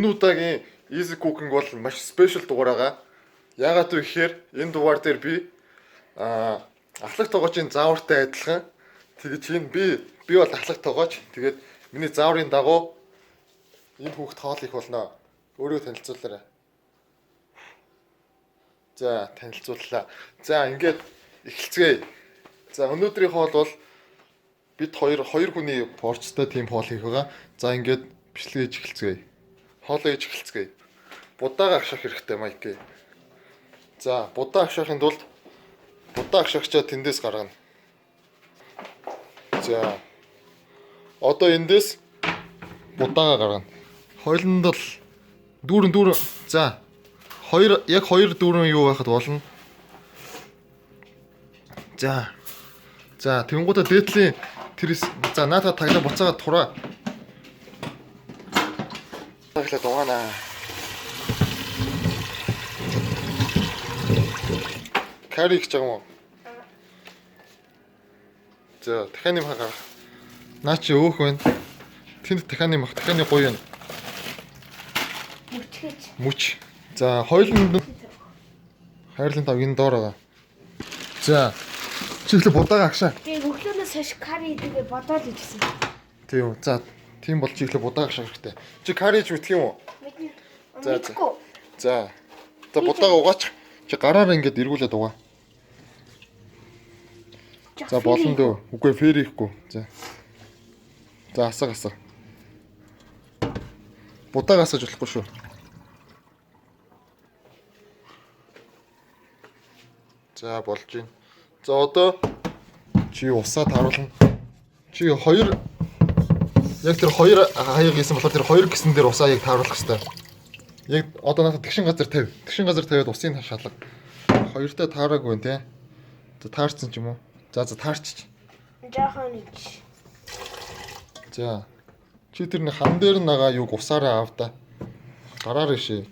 энэ удаагийн Easy Cooking бол маш спешиал дугаар байгаа. Яагаад вэ гэхээр энэ дугаар дээр би ахлах тоогоочийн заавартай адилхан тэгэж чинь би бол ахлах тоогооч. Тэгээд миний зааврын дагуу энэ хүүхд хоол их болно. Өөрөө танилцуулаарай. За, танилцууллаа. За, ингээд эхэлцгээе. За, өнөөдрийн хоол бол бид хоёр хүний порцтой тийм хоол хийх байгаа. За, ингээд бичлэгээж эхэлцгээе. Хоолоо хийж эхэлцгээе. Будаага агшаах хэрэгтэй Майки. За, будаа агшаахын тулд будаа агшаагчаа тэндээс гаргана. За. Одоо эндээс будаага гаргана. Хойлонд л дүүрэн. За. Яг 2 дүүрэн юу байхад болно. За. За, тэнгуудаа дээдлийн тэрс за наата таглаа буцаага тураа. Таглаа дугаана. Кари хийж байгаа юм уу? За, дахианы мах гарах. Наа чи өөх байна. Тэнд дахианы мах, дахианы гоё байна. Мөч. За, хойлонд хайрлын тав энэ доор байгаа. За, чи ихлэ будаага агшаа. Би өглөөнөөс хойш кари тэгээ бодоод идсэн. Тийм үү. За, тийм бол чи ихлэ будаага агшаах хэрэгтэй. Чи кари хийж мэдх юм уу? Мэднэ. За. За. За, будаага угаач. Чи гараараа ингэж эргүүлээд угаа. За, болно дөө. Үгүй фэр ихгүй. За. За, асаа. Будаага асааж болохгүй шүү. За, болж байна. За, одоо чи усаа тааруулна. Чи 2 яг тэр 2 хаяг хийсэн болохоор тэр 2 гисэн дээр усаа яг тааруулах хэрэгтэй. Яг одоо надад тэгшин газар тавь. Тэгшин газар тавиад усын шалга. 2-тай таараагүй нэ. За, таарсан ч юм уу? За, таарчих. Жаахан ич. За. Чи тэр хан дээр нагаа юг усаараа аав та. Гараар ишээ.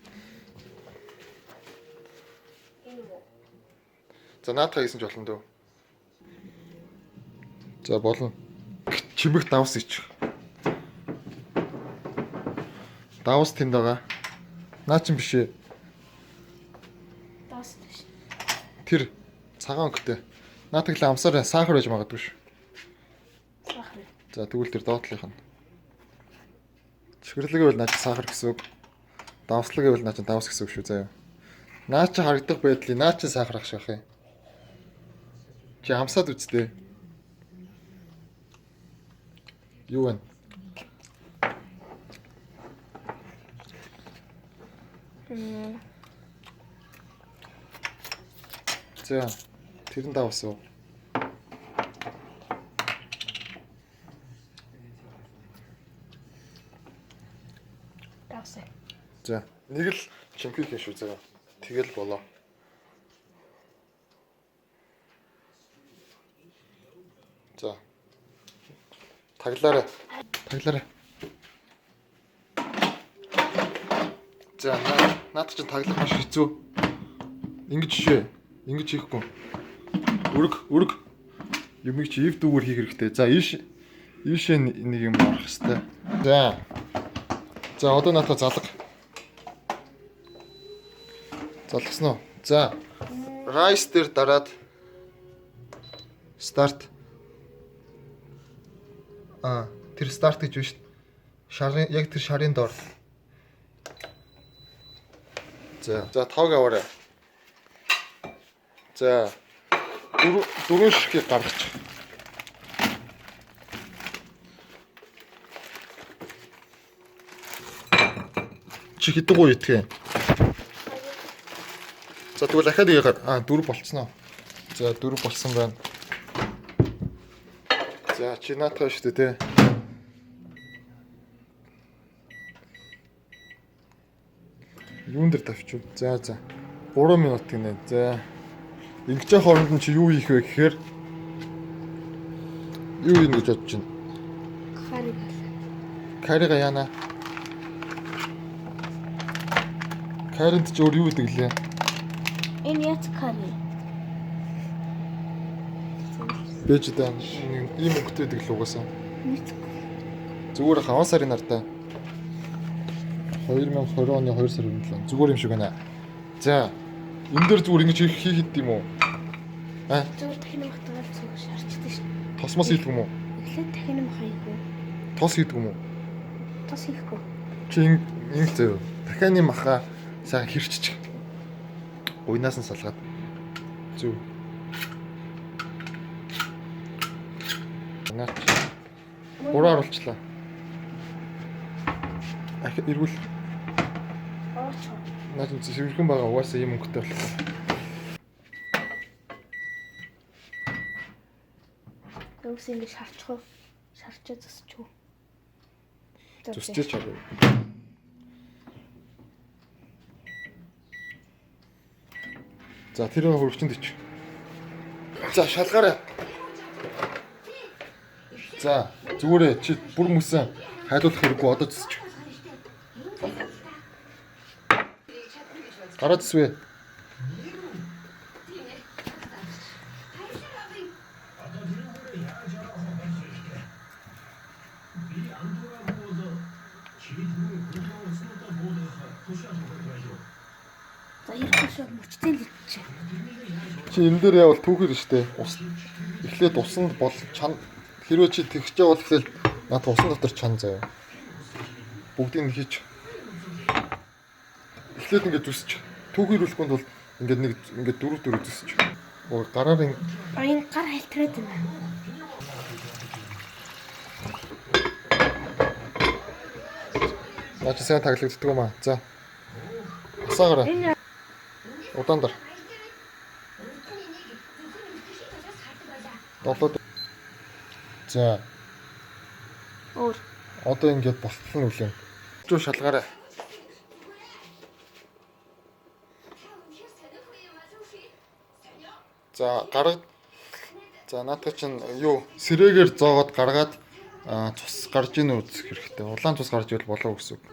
За, наатаа хийсэн ч болно дөө. За, болно. Чимэг давс ичих. Давс тэнд байгаа. Наа чин бишээ. Давс биш. Тэр цагаан өнгөтэй. Наатаглаа амсаар сахар байж магадгүй ш. Сахар. За, тэгвэл тэр доотлих нь. Чихэрлэг байвал наа чи сахар гэсэн үг. Давслаг байвал наа чи давс гэсэн үг шүү заяа. Наа чи харагдах байдлыг наа чи сахар агшаах юм. Чи хамсаад үзтээ. Юу вэ? За, тэрэн давс уу? Давс. За, нэг л чимхий хийн шүү заяа. Тэгэл болоо. За. Таглаарай. За, наад чинь таглах маш хэцүү. Ингэж шээ. Ингэж хийхгүй. Өрг. Юмыг чи ив дүүгээр хийх хэрэгтэй. За, ийшээ нэг юм орох хэрэгтэй. За. За, одоо наатаа залга. Залгасан уу? За. Райс дээр дараад старт. Тэр старт гэж биш. Шарын яг тэр шарын доор. За, тоог аваарай. За. Дөрөв ширхгийг гаргачих. Чи хэдэг уу итгэе? За, тэгвэл дахиад яагаад 4 болцсноо. За, 4 болсон байна. За, чи наатаа шүү дээ, тэ. Юун дээр тавьчих. За. 3 минут гинэ. За. Ингэж хооронд нь чи юу хийх вэ гэхээр юу ийн гэж бодож байна? Карига яана. Каринд ч өөр юу гэдэг лээ? Энэ яц кари. Бэждэн ийм өнгөтэй гэдэг л угаасаа. Зүгээр хаван сарын нартай. 2020 оны 2 сар 27. Зүгээр юм шиг байна. За энэ дээр зүгээр ингэж хийхэд юм уу? Зүгээр дахин махтагаар зүгээр шарчдаг шүү. Тосмос хийдэг юм уу? Эхлээд дахин махайгүй. Тос хийдэг юм уу? Тос хийхгүй. Чи ингэ зөө. Дахианы маха сайхан хэрччих. Уйнаас нь салгаад. Зүг. Наач. Буруу оруулчлаа. Эргүүл. Ооч. Наач зөвхөн байгаа угаасаа юм өнгөтэй болох. Өвс ингэ шарчих уу? Шарчаа зүсчих үү? Зүсчээч харъя. За тэр хөрөгчөнд ич. За шалгаарай. За зүгээрээ чи бүр мөсөн хайлуулах хэрэггүй одоо зүсч. Гараад зүсвэ. За ярих шүү мөчтэй л ичээ. Чи энэ дээр явал түүхэр штэ. Ус эхлээд усанд бол чан хэрвээ чи тэгж байгаа бол эхлээд над усан дотор чан заяа. Бүгдийг нь хийж. Эхлээд ингэж зүсч. Түүхэрүүлэхэд бол ингээд нэг ингээд дөрөв зүсч. Гараар Энэ гар хайлтраад байна. Наач сайн таглагддаг юм аа. За. Асаагаарай. Удаан дар. Долоод. За. Өөр. Одоо ингээд болтол нь үлээн. Чуу шалгаарай. За гаргад. За наадах чинь юу сэрээгээр зоогоод гаргаад цус гарч ийн үзэх хэрэгтэй. Улаан цус гарч ивэл болов гэсэн үг.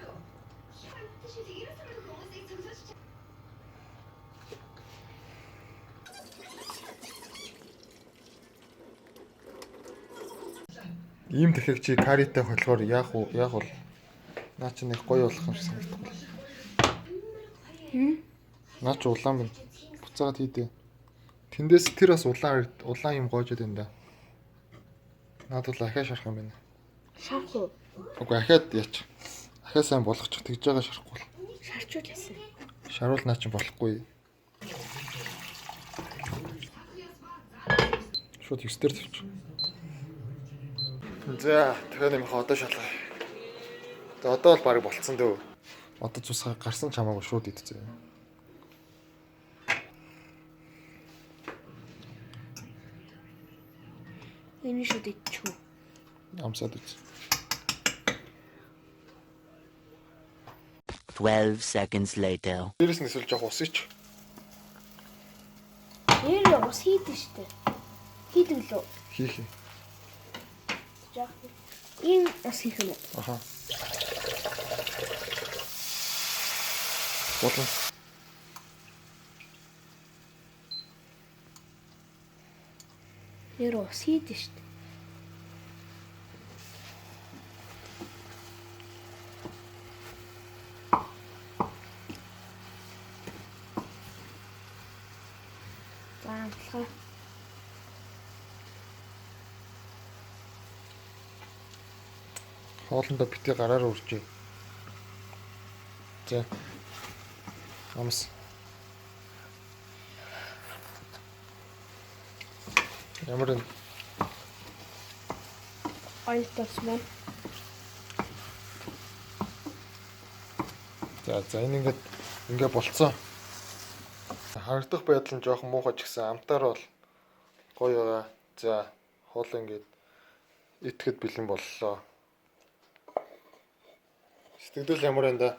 Ийм дахигчийг каритай болохоор яах вэ? Яг бол наа чи нэг гоё болох юм шиг санагдав. Наа чи улаан байна. Буцаагаад хийдэ. Тэндээс тэр бас улаан юм гоожод байна да. Наад бол ахаа шарах юм байна. Шарах уу? Үгүй ахаад яач. Ахаа сайн болгочих тэгж байгаа шарахгүй бол. Шарчуулсан. Шаруул наа чи болохгүй. Шууд 9 дээр тавьчих. За тэгэхээр юм одоо шалгая. За одоо бол баг болцсон дөө. Одоо цусгаа гарсан чамаагүй шууд идчихье. Энэ шууд идчихв. Амсаад үз. 12 seconds later. Дээрээс нь эсвэл жоох ус ич. Нэр ус хийдэж штэ. Хийдэг лөө. Хийх юм. Жоох. Ийм ус хийх юм уу? Аха. Болон. Нэр ус хийдэж штэ. Заамлаа. Хоолндоо битгий гараар үржээ. За. Амс. Ямар энэ Ойлтос мөн. за ингээд болцсон. Харагдах байдал нь жоохон муухай ч гэсэн амтаар бол гоё байгаа. За хоол ингээд итгэхэд бэлэн боллоо. Сэтгэл ямар байна да?